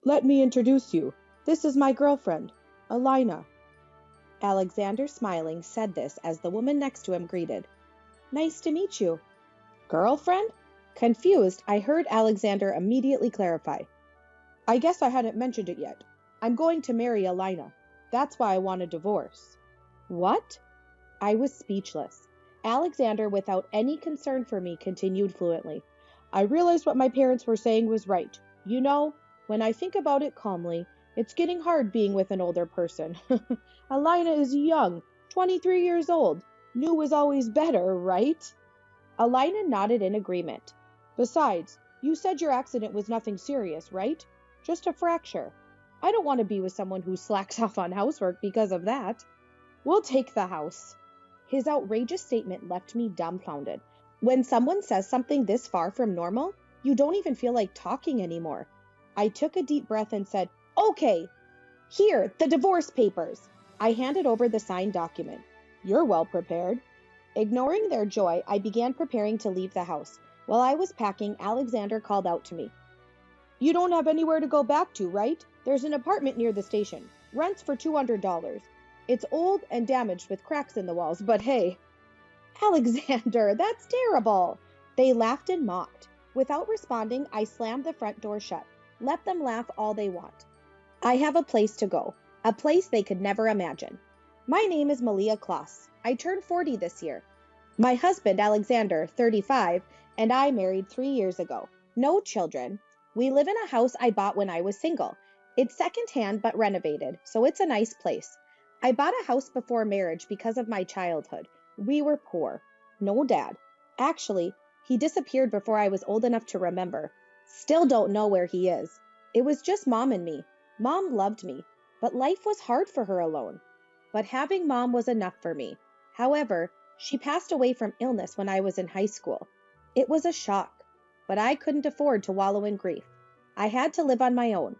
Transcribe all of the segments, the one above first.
Let me introduce you. This is my girlfriend, Alina. Alexander, smiling, said this as the woman next to him greeted. Nice to meet you. Girlfriend? Confused, I heard Alexander immediately clarify. I guess I hadn't mentioned it yet. I'm going to marry Alina. That's why I want a divorce. What? I was speechless. Alexander, without any concern for me, continued fluently. I realized what my parents were saying was right. You know, when I think about it calmly, it's getting hard being with an older person. Alina is young, 23 years old. New is always better, right? Alina nodded in agreement. Besides, you said your accident was nothing serious, right? Just a fracture. I don't want to be with someone who slacks off on housework because of that. We'll take the house. His outrageous statement left me dumbfounded. When someone says something this far from normal, you don't even feel like talking anymore. I took a deep breath and said, Okay, here, the divorce papers. I handed over the signed document. You're well prepared. Ignoring their joy, I began preparing to leave the house. While I was packing, Alexander called out to me. You don't have anywhere to go back to, right? There's an apartment near the station. Rent's for $200. It's old and damaged with cracks in the walls, but hey. Alexander, that's terrible. They laughed and mocked. Without responding, I slammed the front door shut. Let them laugh all they want. I have a place to go, a place they could never imagine. My name is Malia Kloss. I turned 40 this year. My husband, Alexander, 35, and I married 3 years ago. No children. We live in a house I bought when I was single. It's secondhand but renovated, so it's a nice place. I bought a house before marriage because of my childhood. We were poor. No dad. Actually, he disappeared before I was old enough to remember. Still don't know where he is. It was just Mom and me. Mom loved me, but life was hard for her alone. But having Mom was enough for me. However, she passed away from illness when I was in high school. It was a shock, but I couldn't afford to wallow in grief. I had to live on my own.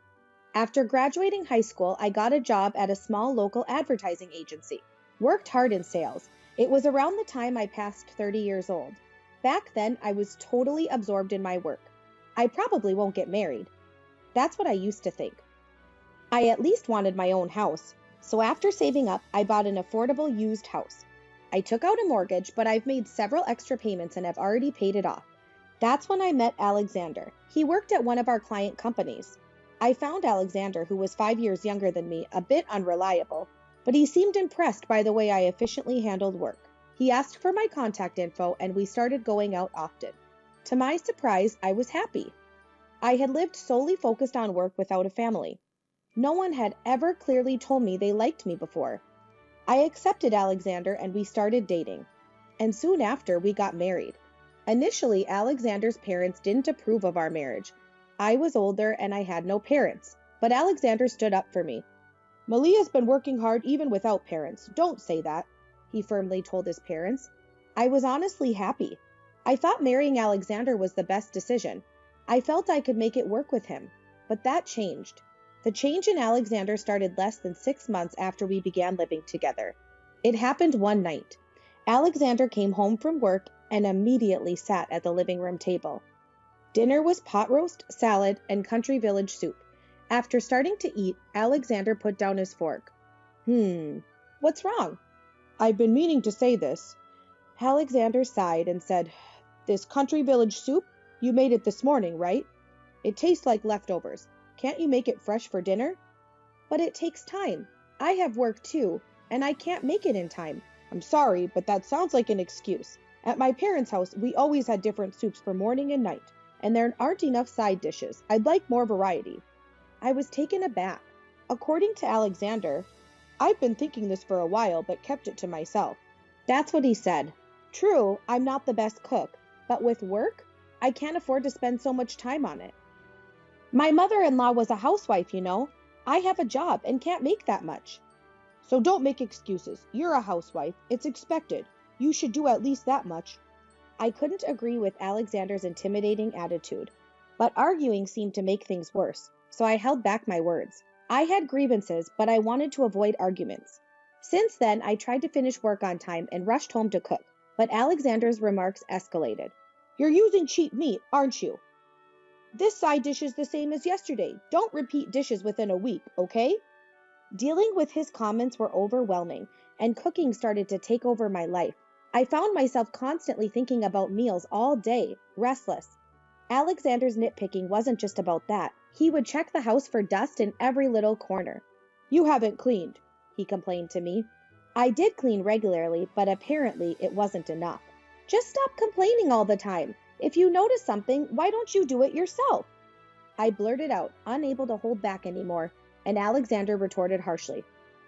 After graduating high school, I got a job at a small local advertising agency. Worked hard in sales. It was around the time I passed 30 years old. Back then, I was totally absorbed in my work. I probably won't get married. That's what I used to think. I at least wanted my own house. So after saving up, I bought an affordable used house. I took out a mortgage, but I've made several extra payments and have already paid it off. That's when I met Alexander. He worked at one of our client companies. I found Alexander, who was 5 years younger than me, a bit unreliable, but he seemed impressed by the way I efficiently handled work. He asked for my contact info, and we started going out often. To my surprise, I was happy. I had lived solely focused on work without a family. No one had ever clearly told me they liked me before. I accepted Alexander and we started dating. And soon after, we got married. Initially, Alexander's parents didn't approve of our marriage. I was older and I had no parents, but Alexander stood up for me. Malia's been working hard even without parents. Don't say that, he firmly told his parents. I was honestly happy. I thought marrying Alexander was the best decision. I felt I could make it work with him, but that changed. The change in Alexander started less than 6 months after we began living together. It happened one night. Alexander came home from work and immediately sat at the living room table. Dinner was pot roast, salad, and country village soup. After starting to eat, Alexander put down his fork. What's wrong? I've been meaning to say this. Alexander sighed and said, This country village soup? You made it this morning, right? It tastes like leftovers. Can't you make it fresh for dinner? But it takes time. I have work too, and I can't make it in time. I'm sorry, but that sounds like an excuse. At my parents' house, we always had different soups for morning and night, and there aren't enough side dishes. I'd like more variety. I was taken aback. According to Alexander, I've been thinking this for a while, but kept it to myself. That's what he said. True, I'm not the best cook, but with work, I can't afford to spend so much time on it. My mother-in-law was a housewife, you know. I have a job and can't make that much. So don't make excuses. You're a housewife. It's expected. You should do at least that much. I couldn't agree with Alexander's intimidating attitude, but arguing seemed to make things worse, so I held back my words. I had grievances, but I wanted to avoid arguments. Since then, I tried to finish work on time and rushed home to cook, but Alexander's remarks escalated. You're using cheap meat, aren't you? This side dish is the same as yesterday. Don't repeat dishes within a week, okay? Dealing with his comments were overwhelming, and cooking started to take over my life. I found myself constantly thinking about meals all day, restless. Alexander's nitpicking wasn't just about that. He would check the house for dust in every little corner. You haven't cleaned, he complained to me. I did clean regularly, but apparently it wasn't enough. Just stop complaining all the time. If you notice something, why don't you do it yourself? I blurted out, unable to hold back anymore, and Alexander retorted harshly.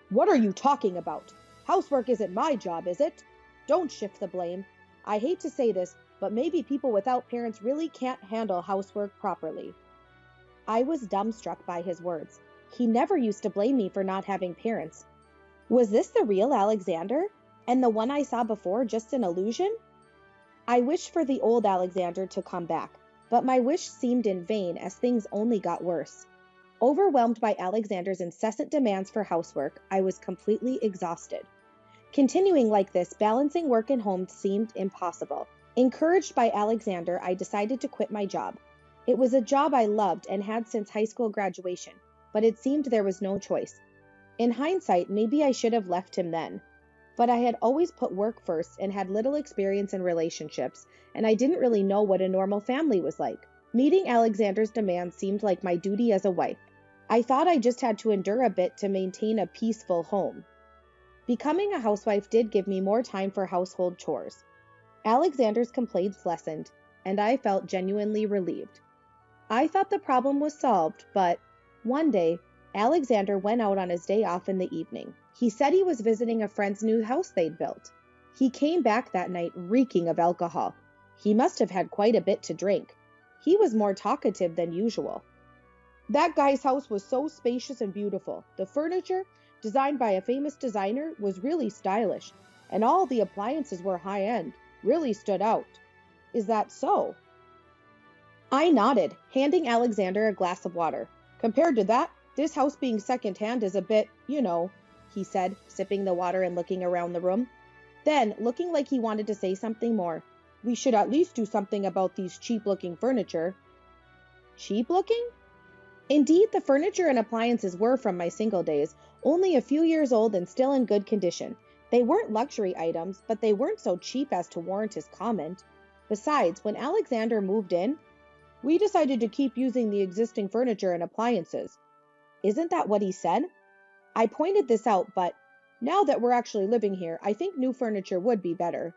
What are you talking about? Housework isn't my job, is it? Don't shift the blame. I hate to say this, but maybe people without parents really can't handle housework properly. I was dumbstruck by his words. He never used to blame me for not having parents. Was this the real Alexander? And the one I saw before just an illusion? I wished for the old Alexander to come back, but my wish seemed in vain as things only got worse. Overwhelmed by Alexander's incessant demands for housework, I was completely exhausted. Continuing like this, balancing work and home seemed impossible. Encouraged by Alexander, I decided to quit my job. It was a job I loved and had since high school graduation, but it seemed there was no choice. In hindsight, maybe I should have left him then. But I had always put work first and had little experience in relationships, and I didn't really know what a normal family was like. Meeting Alexander's demands seemed like my duty as a wife. I thought I just had to endure a bit to maintain a peaceful home. Becoming a housewife did give me more time for household chores. Alexander's complaints lessened, and I felt genuinely relieved. I thought the problem was solved, but one day, Alexander went out on his day off in the evening. He said he was visiting a friend's new house they'd built. He came back that night reeking of alcohol. He must have had quite a bit to drink. He was more talkative than usual. That guy's house was so spacious and beautiful. The furniture, designed by a famous designer, was really stylish, and all the appliances were high-end. Really stood out. Is that so? I nodded, handing Alexander a glass of water. Compared to that, this house being second-hand is a bit, he said, sipping the water and looking around the room. Then, looking like he wanted to say something more, we should at least do something about these cheap-looking furniture. Cheap-looking? Indeed, the furniture and appliances were from my single days, only a few years old and still in good condition. They weren't luxury items, but they weren't so cheap as to warrant his comment. Besides, when Alexander moved in, we decided to keep using the existing furniture and appliances. Isn't that what he said? I pointed this out, but now that we're actually living here, I think new furniture would be better.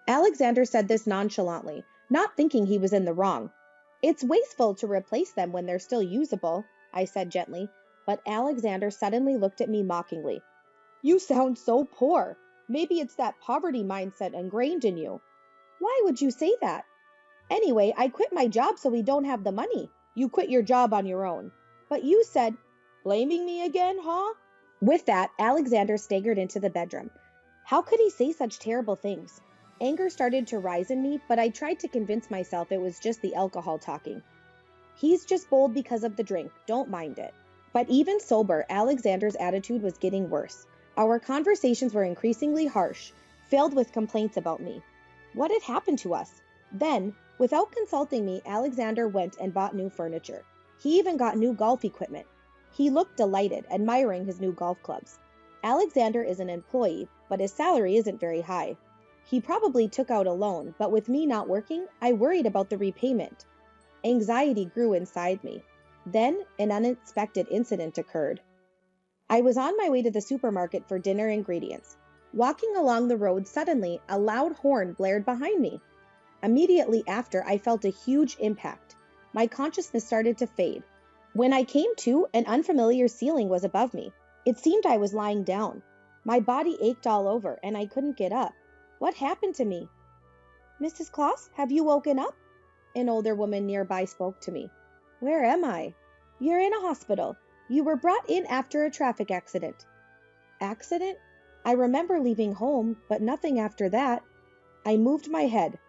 Alexander said this nonchalantly, not thinking he was in the wrong. It's wasteful to replace them when they're still usable, I said gently, but Alexander suddenly looked at me mockingly. You sound so poor. Maybe it's that poverty mindset ingrained in you. Why would you say that? Anyway, I quit my job so we don't have the money. You quit your job on your own. But you said, blaming me again, huh? With that, Alexander staggered into the bedroom. How could he say such terrible things? Anger started to rise in me, but I tried to convince myself it was just the alcohol talking. He's just bold because of the drink, don't mind it. But even sober, Alexander's attitude was getting worse. Our conversations were increasingly harsh, filled with complaints about me. What had happened to us? Then, without consulting me, Alexander went and bought new furniture. He even got new golf equipment. He looked delighted, admiring his new golf clubs. Alexander is an employee, but his salary isn't very high. He probably took out a loan, but with me not working, I worried about the repayment. Anxiety grew inside me. Then, an unexpected incident occurred. I was on my way to the supermarket for dinner ingredients. Walking along the road, suddenly, a loud horn blared behind me. Immediately after, I felt a huge impact. My consciousness started to fade. When I came to, an unfamiliar ceiling was above me. It seemed I was lying down. My body ached all over, and I couldn't get up. What happened to me? Mrs. Claus, have you woken up? An older woman nearby spoke to me. Where am I? You're in a hospital. You were brought in after a traffic accident. Accident? I remember leaving home, but nothing after that. I moved my head.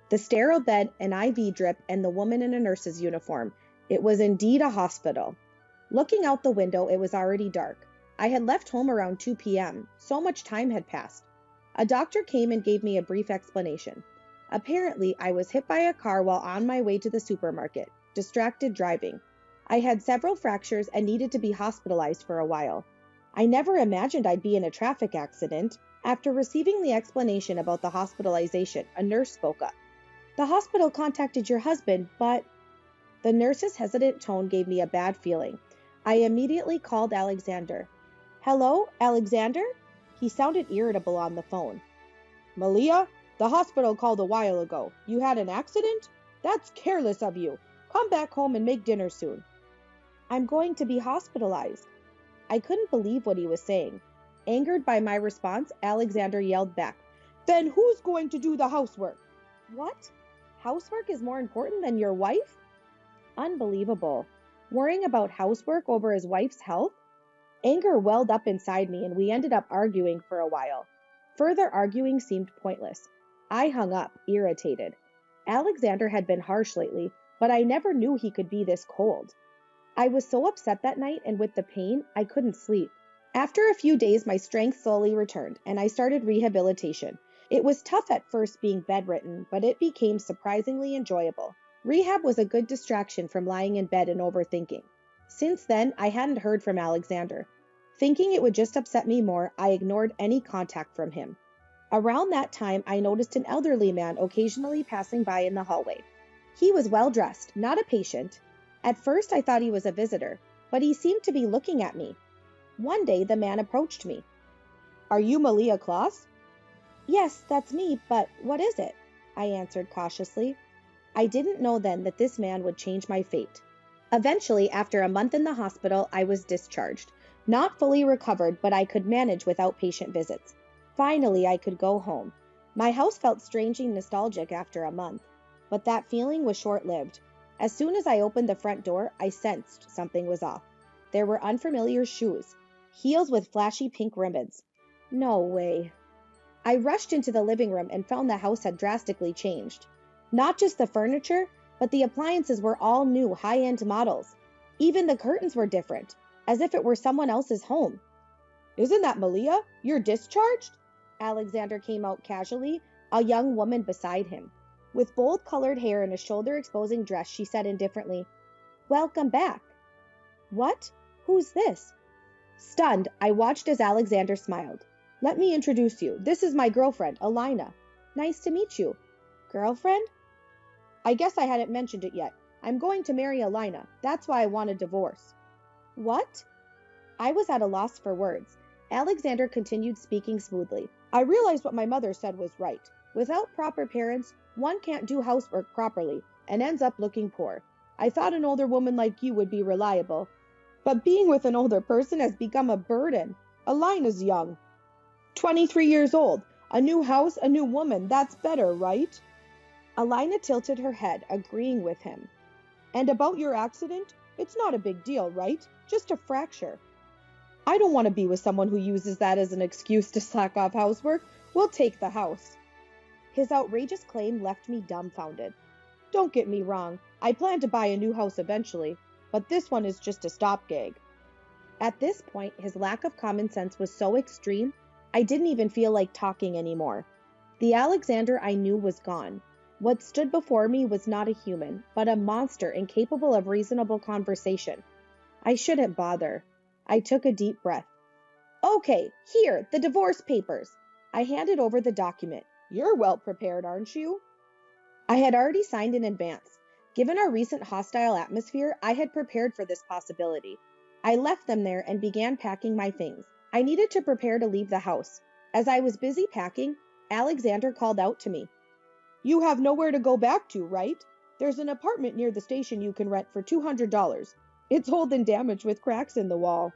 The sterile bed, an IV drip, and the woman in a nurse's uniform. It was indeed a hospital. Looking out the window, it was already dark. I had left home around 2 p.m. So much time had passed. A doctor came and gave me a brief explanation. Apparently, I was hit by a car while on my way to the supermarket. distracted driving. I had several fractures and needed to be hospitalized for a while. I never imagined I'd be in a traffic accident. After receiving the explanation about the hospitalization, a nurse spoke up. The hospital contacted your husband, but... The nurse's hesitant tone gave me a bad feeling. I immediately called Alexander. Hello, Alexander? He sounded irritable on the phone. Malia, the hospital called a while ago. You had an accident? That's careless of you. Come back home and make dinner soon. I'm going to be hospitalized. I couldn't believe what he was saying. Angered by my response, Alexander yelled back, Then who's going to do the housework? What? Housework is more important than your wife? Unbelievable. Worrying about housework over his wife's health? Anger welled up inside me and we ended up arguing for a while. Further arguing seemed pointless. I hung up, irritated. Alexander had been harsh lately, but I never knew he could be this cold. I was so upset that night and with the pain, I couldn't sleep. After a few days, my strength slowly returned and I started rehabilitation. It was tough at first being bedridden, but it became surprisingly enjoyable. Rehab was a good distraction from lying in bed and overthinking. Since then, I hadn't heard from Alexander. Thinking it would just upset me more, I ignored any contact from him. Around that time, I noticed an elderly man occasionally passing by in the hallway. He was well-dressed, not a patient. At first, I thought he was a visitor, but he seemed to be looking at me. One day, the man approached me. Are you Malia Kloss? Yes, that's me, but what is it? I answered cautiously. I didn't know then that this man would change my fate. Eventually, after a month in the hospital, I was discharged. Not fully recovered, but I could manage without patient visits. Finally, I could go home. My house felt strangely nostalgic after a month, but that feeling was short-lived. As soon as I opened the front door, I sensed something was off. There were unfamiliar shoes, heels with flashy pink ribbons. No way. I rushed into the living room and found the house had drastically changed. Not just the furniture, but the appliances were all new, high-end models. Even the curtains were different, as if it were someone else's home. Isn't that Malia? You're discharged? Alexander came out casually, a young woman beside him. With bold-colored hair and a shoulder-exposing dress, she said indifferently, Welcome back. What? Who's this? Stunned, I watched as Alexander smiled. Let me introduce you. This is my girlfriend, Alina. Nice to meet you. Girlfriend? I guess I hadn't mentioned it yet. I'm going to marry Alina. That's why I want a divorce. What? I was at a loss for words. Alexander continued speaking smoothly. I realized what my mother said was right. Without proper parents, one can't do housework properly and ends up looking poor. I thought an older woman like you would be reliable. But being with an older person has become a burden. Alina's young. 23 years old. A new house, a new woman. That's better, right? Alina tilted her head, agreeing with him. And about your accident? It's not a big deal, right? Just a fracture. I don't want to be with someone who uses that as an excuse to slack off housework. We'll take the house. His outrageous claim left me dumbfounded. Don't get me wrong. I plan to buy a new house eventually, but this one is just a stopgag. At this point, his lack of common sense was so extreme, I didn't even feel like talking anymore. The Alexander I knew was gone. What stood before me was not a human, but a monster incapable of reasonable conversation. I shouldn't bother. I took a deep breath. Okay, here, the divorce papers. I handed over the document. You're well prepared, aren't you? I had already signed in advance. Given our recent hostile atmosphere, I had prepared for this possibility. I left them there and began packing my things. I needed to prepare to leave the house. As I was busy packing, Alexander called out to me. You have nowhere to go back to, right? There's an apartment near the station you can rent for $200. It's old and damaged with cracks in the wall.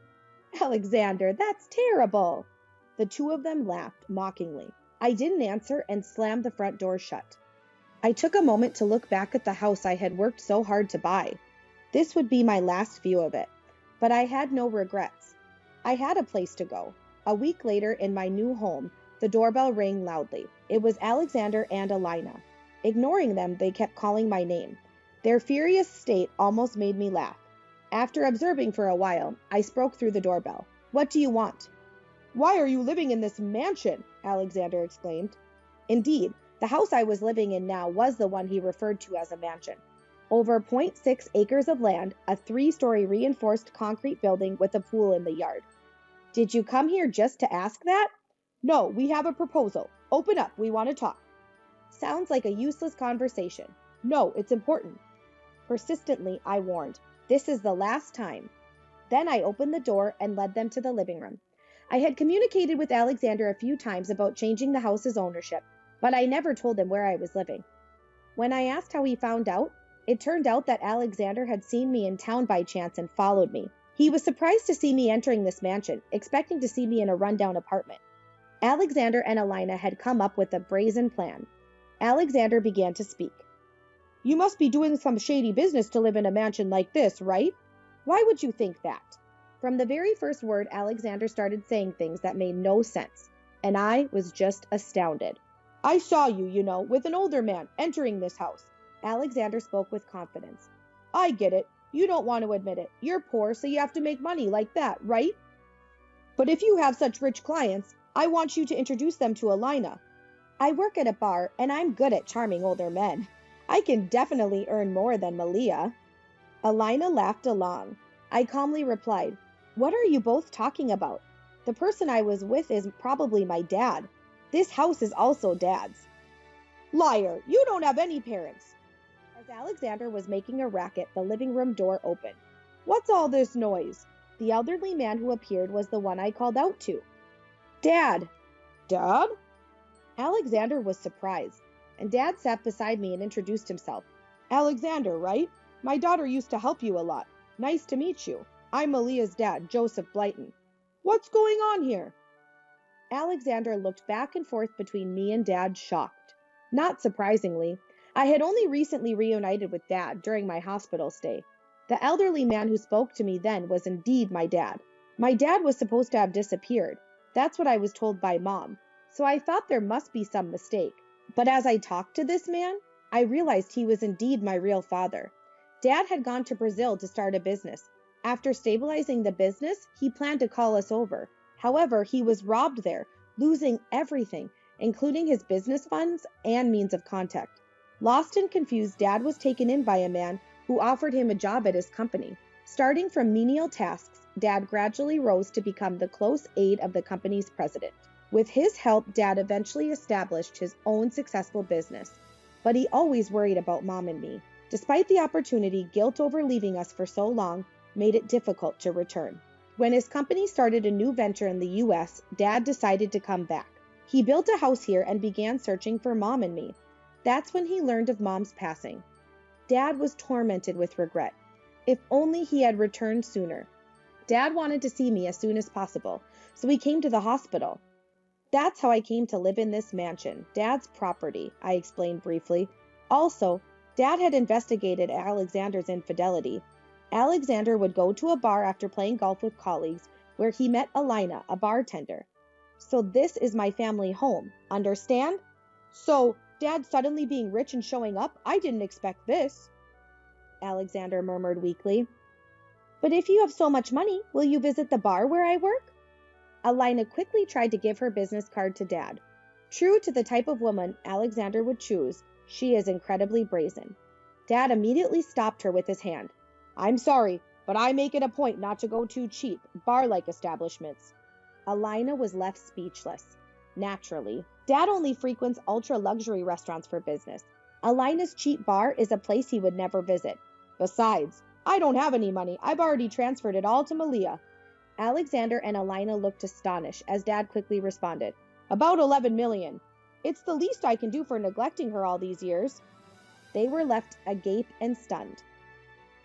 Alexander, that's terrible. The two of them laughed mockingly. I didn't answer and slammed the front door shut. I took a moment to look back at the house I had worked so hard to buy. This would be my last view of it, but I had no regrets. I had a place to go. A week later, in my new home, the doorbell rang loudly. It was Alexander and Alina. Ignoring them, they kept calling my name. Their furious state almost made me laugh. After observing for a while, I spoke through the doorbell. What do you want? Why are you living in this mansion? Alexander exclaimed. Indeed, the house I was living in now was the one he referred to as a mansion. Over 0.6 acres of land, a 3-story reinforced concrete building with a pool in the yard. Did you come here just to ask that? No, we have a proposal. Open up, we want to talk. Sounds like a useless conversation. No, it's important. Persistently, I warned. This is the last time. Then I opened the door and led them to the living room. I had communicated with Alexander a few times about changing the house's ownership, but I never told him where I was living. When I asked how he found out, it turned out that Alexander had seen me in town by chance and followed me. He was surprised to see me entering this mansion, expecting to see me in a rundown apartment. Alexander and Alina had come up with a brazen plan. Alexander began to speak. You must be doing some shady business to live in a mansion like this, right? Why would you think that? From the very first word, Alexander started saying things that made no sense, and I was just astounded. I saw you, with an older man entering this house. Alexander spoke with confidence. I get it. You don't want to admit it. You're poor, so you have to make money like that, right? But if you have such rich clients, I want you to introduce them to Alina. I work at a bar, and I'm good at charming older men. I can definitely earn more than Malia. Alina laughed along. I calmly replied, What are you both talking about? The person I was with is probably my dad. This house is also Dad's. Liar, you don't have any parents. As Alexander was making a racket, the living room door opened. What's all this noise? The elderly man who appeared was the one I called out to. Dad. Dad? Alexander was surprised, and Dad sat beside me and introduced himself. Alexander, right? My daughter used to help you a lot. Nice to meet you. I'm Malia's dad, Joseph Blyton. What's going on here? Alexander looked back and forth between me and Dad, shocked. Not surprisingly, I had only recently reunited with Dad during my hospital stay. The elderly man who spoke to me then was indeed my dad. My dad was supposed to have disappeared. That's what I was told by Mom, so I thought there must be some mistake. But as I talked to this man, I realized he was indeed my real father. Dad had gone to Brazil to start a business. After stabilizing the business, he planned to call us over. However, he was robbed there, losing everything, including his business funds and means of contact. Lost and confused, Dad was taken in by a man who offered him a job at his company. Starting from menial tasks, Dad gradually rose to become the close aide of the company's president. With his help, Dad eventually established his own successful business. But he always worried about Mom and me. Despite the opportunity, guilt over leaving us for so long made it difficult to return. When his company started a new venture in the U.S., Dad decided to come back. He built a house here and began searching for Mom and me. That's when he learned of Mom's passing. Dad was tormented with regret. If only he had returned sooner. Dad wanted to see me as soon as possible, so he came to the hospital. That's how I came to live in this mansion, Dad's property, I explained briefly. Also, Dad had investigated Alexander's infidelity. Alexander would go to a bar after playing golf with colleagues, where he met Alina, a bartender. So this is my family home, understand? So, Dad suddenly being rich and showing up? I didn't expect this. Alexander murmured weakly. But if you have so much money, will you visit the bar where I work? Alina quickly tried to give her business card to Dad. True to the type of woman Alexander would choose, she is incredibly brazen. Dad immediately stopped her with his hand. I'm sorry, but I make it a point not to go too cheap, bar-like establishments. Alina was left speechless. Naturally, Dad only frequents ultra-luxury restaurants for business. Alina's cheap bar is a place he would never visit. Besides, I don't have any money. I've already transferred it all to Malia. Alexander and Alina looked astonished as Dad quickly responded. About 11 million. It's the least I can do for neglecting her all these years. They were left agape and stunned.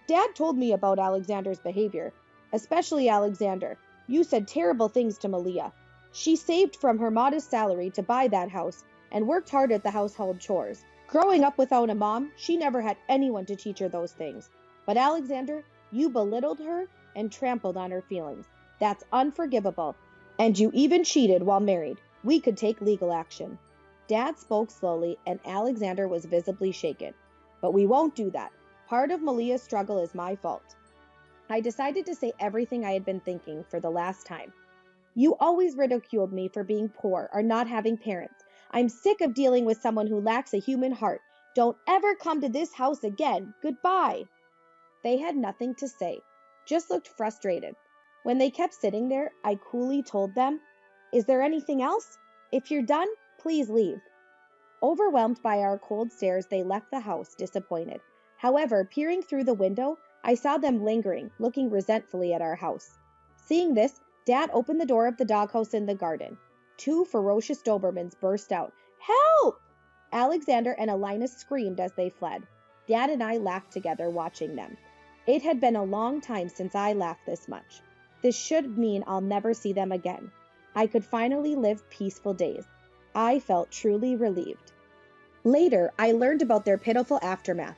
Dad told me about Alexander's behavior, especially Alexander. You said terrible things to Malia. She saved from her modest salary to buy that house and worked hard at the household chores. Growing up without a mom, she never had anyone to teach her those things. But Alexander, you belittled her and trampled on her feelings. That's unforgivable. And you even cheated while married. We could take legal action. Dad spoke slowly, and Alexander was visibly shaken. But we won't do that. Part of Malia's struggle is my fault. I decided to say everything I had been thinking for the last time. You always ridiculed me for being poor or not having parents. I'm sick of dealing with someone who lacks a human heart. Don't ever come to this house again. Goodbye. They had nothing to say, just looked frustrated. When they kept sitting there, I coolly told them, "Is there anything else? If you're done, please leave." Overwhelmed by our cold stares, they left the house, disappointed. However, peering through the window, I saw them lingering, looking resentfully at our house. Seeing this, Dad opened the door of the doghouse in the garden. Two ferocious Dobermans burst out. "Help!" Alexander and Elina screamed as they fled. Dad and I laughed together, watching them. It had been a long time since I laughed this much. This should mean I'll never see them again. I could finally live peaceful days. I felt truly relieved. Later, I learned about their pitiful aftermath.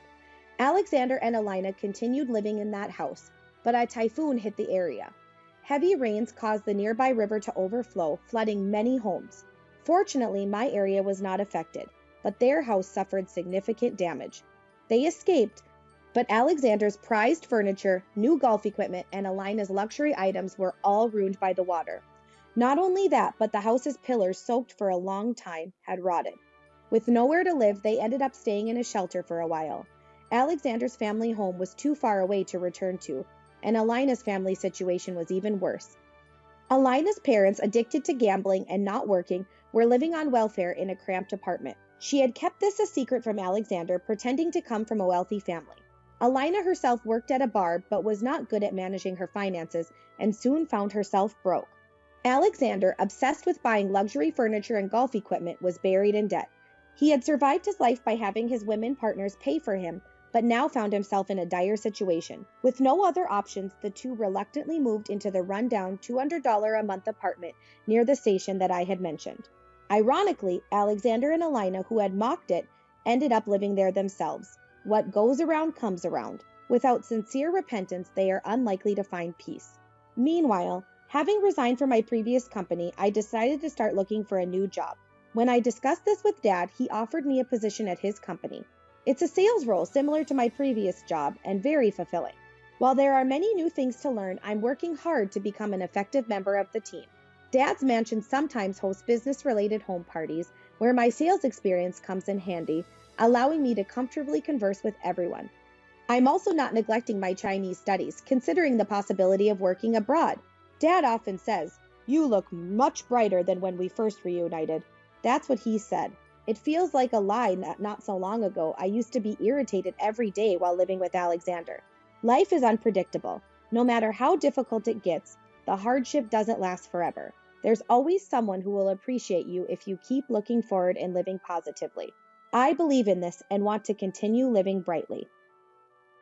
Alexander and Elina continued living in that house, but a typhoon hit the area. Heavy rains caused the nearby river to overflow, flooding many homes. Fortunately, my area was not affected, but their house suffered significant damage. They escaped, but Alexander's prized furniture, new golf equipment, and Elina's luxury items were all ruined by the water. Not only that, but the house's pillars, soaked for a long time, had rotted. With nowhere to live, they ended up staying in a shelter for a while. Alexander's family home was too far away to return to, and Elina's family situation was even worse. Elina's parents, addicted to gambling and not working, were living on welfare in a cramped apartment. She had kept this a secret from Alexander, pretending to come from a wealthy family. Elina herself worked at a bar, but was not good at managing her finances and soon found herself broke. Alexander, obsessed with buying luxury furniture and golf equipment, was buried in debt. He had survived his life by having his women partners pay for him, but now found himself in a dire situation. With no other options, the two reluctantly moved into the rundown $200 a month apartment near the station that I had mentioned. Ironically, Alexander and Elina, who had mocked it, ended up living there themselves. What goes around comes around. Without sincere repentance, they are unlikely to find peace. Meanwhile, having resigned from my previous company, I decided to start looking for a new job. When I discussed this with Dad, he offered me a position at his company. It's a sales role similar to my previous job and very fulfilling. While there are many new things to learn, I'm working hard to become an effective member of the team. Dad's mansion sometimes hosts business-related home parties where my sales experience comes in handy, allowing me to comfortably converse with everyone. I'm also not neglecting my Chinese studies, considering the possibility of working abroad. Dad often says, "You look much brighter than when we first reunited." That's what he said. It feels like a lie that not so long ago I used to be irritated every day while living with Alexander. Life is unpredictable. No matter how difficult it gets, the hardship doesn't last forever. There's always someone who will appreciate you if you keep looking forward and living positively. I believe in this and want to continue living brightly.